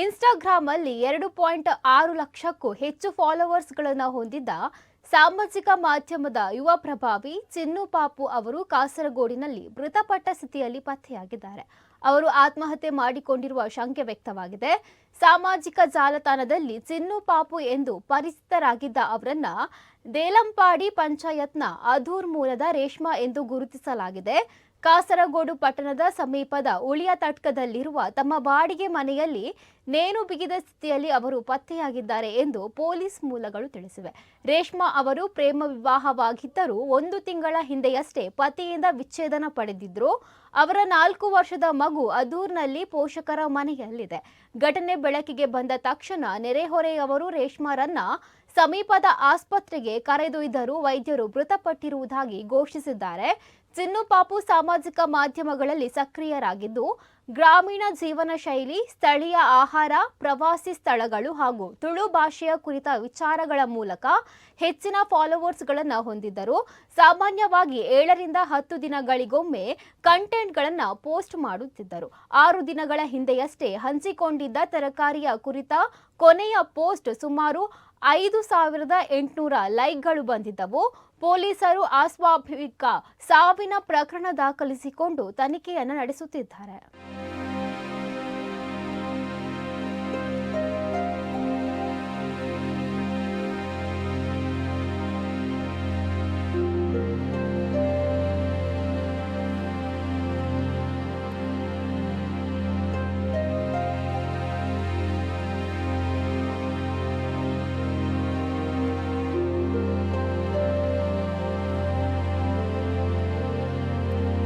Instagram ಅಲ್ಲಿ 2.6 ಲಕ್ಷಕ್ಕೂ ಹೆಚ್ಚು ಫಾಲೋವರ್ಸ್ಗಳನ್ನು ಹೊಂದಿದ್ದ ಸಾಮಾಜಿಕ ಮಾಧ್ಯಮದ ಯುವ ಪ್ರಭಾವಿ ಚಿನ್ನು ಪಾಪು ಅವರು ಕಾಸರಗೋಡಿನಲ್ಲಿ ಮೃತಪಟ್ಟ ಸ್ಥಿತಿಯಲ್ಲಿ ಪತ್ತೆಯಾಗಿದ್ದಾರೆ. ಅವರು ಆತ್ಮಹತ್ಯೆ ಮಾಡಿಕೊಂಡಿರುವ ಶಂಕೆ ವ್ಯಕ್ತವಾಗಿದೆ. ಸಾಮಾಜಿಕ ಜಾಲತಾಣದಲ್ಲಿ ಚಿನ್ನು ಪಾಪು ಎಂದು ಪರಿಚಿತರಾಗಿದ್ದ ಅವರನ್ನ ದೇಲಂಪಾಡಿ ಪಂಚಾಯತ್ನ ಅಧೂರ್ ಮೂಲದ ರೇಷ್ಮಾ ಎಂದು ಗುರುತಿಸಲಾಗಿದೆ. ಕಾಸರಗೋಡು ಪಟ್ಟಣದ ಸಮೀಪದ ಉಳಿಯ ತಟ್ಕದಲ್ಲಿರುವ ತಮ್ಮ ಬಾಡಿಗೆ ಮನೆಯಲ್ಲಿ ನೇಣು ಬಿಗಿದ ಸ್ಥಿತಿಯಲ್ಲಿ ಅವರು ಪತ್ತೆಯಾಗಿದ್ದಾರೆ ಎಂದು ಪೊಲೀಸ್ ಮೂಲಗಳು ತಿಳಿಸಿವೆ. ರೇಷ್ಮಾ ಅವರು ಪ್ರೇಮ ವಿವಾಹವಾಗಿದ್ದರೂ 1 ತಿಂಗಳ ಹಿಂದೆಯಷ್ಟೇ ಪತಿಯಿಂದ ವಿಚ್ಛೇದನ ಪಡೆದಿದ್ರು. ಅವರ 4 ವರ್ಷದ ಮಗು ಅಧೂರ್ನಲ್ಲಿ ಪೋಷಕರ ಮನೆಯಲ್ಲಿದೆ. ಘಟನೆ ಬೆಳಕಿಗೆ ಬಂದ ತಕ್ಷಣ ನೆರೆಹೊರೆಯವರು ರೇಷ್ಮಾರನ್ನ ಸಮೀಪದ ಆಸ್ಪತ್ರೆಗೆ ಕರೆದೊಯ್ದರೂ ವೈದ್ಯರು ಮೃತಪಟ್ಟಿರುವುದಾಗಿ ಘೋಷಿಸಿದ್ದಾರೆ. ಚಿನ್ನು ಪಾಪು ಸಾಮಾಜಿಕ ಮಾಧ್ಯಮಗಳಲ್ಲಿ ಸಕ್ರಿಯರಾಗಿದ್ದು, ಗ್ರಾಮೀಣ ಜೀವನ ಶೈಲಿ, ಸ್ಥಳೀಯ ಆಹಾರ, ಪ್ರವಾಸಿ ಸ್ಥಳಗಳು ಹಾಗೂ ತುಳು ಭಾಷೆಯ ಕುರಿತ ವಿಚಾರಗಳ ಮೂಲಕ ಹೆಚ್ಚಿನ ಫಾಲೋವರ್ಸ್ಗಳನ್ನು ಹೊಂದಿದ್ದರು. ಸಾಮಾನ್ಯವಾಗಿ 7 ರಿಂದ 10 ದಿನಗಳಿಗೊಮ್ಮೆ ಕಂಟೆಂಟ್ಗಳನ್ನು ಪೋಸ್ಟ್ ಮಾಡುತ್ತಿದ್ದರು. 6 ದಿನಗಳ ಹಿಂದೆಯಷ್ಟೇ ಹಂಚಿಕೊಂಡಿದ್ದ ತರಕಾರಿಯ ಕುರಿತ ಕೊನೆಯ ಪೋಸ್ಟ್ ಸುಮಾರು 5,800 ಲೈಕ್ಗಳು ಬಂದಿದ್ದವು. ಪೊಲೀಸರು ಅಸ್ವಾಭಾವಿಕ ಸಾವಿನ ಪ್ರಕರಣ ದಾಖಲಿಸಿಕೊಂಡು ತನಿಖೆಯನ್ನು ನಡೆಸುತ್ತಿದ್ದಾರೆ.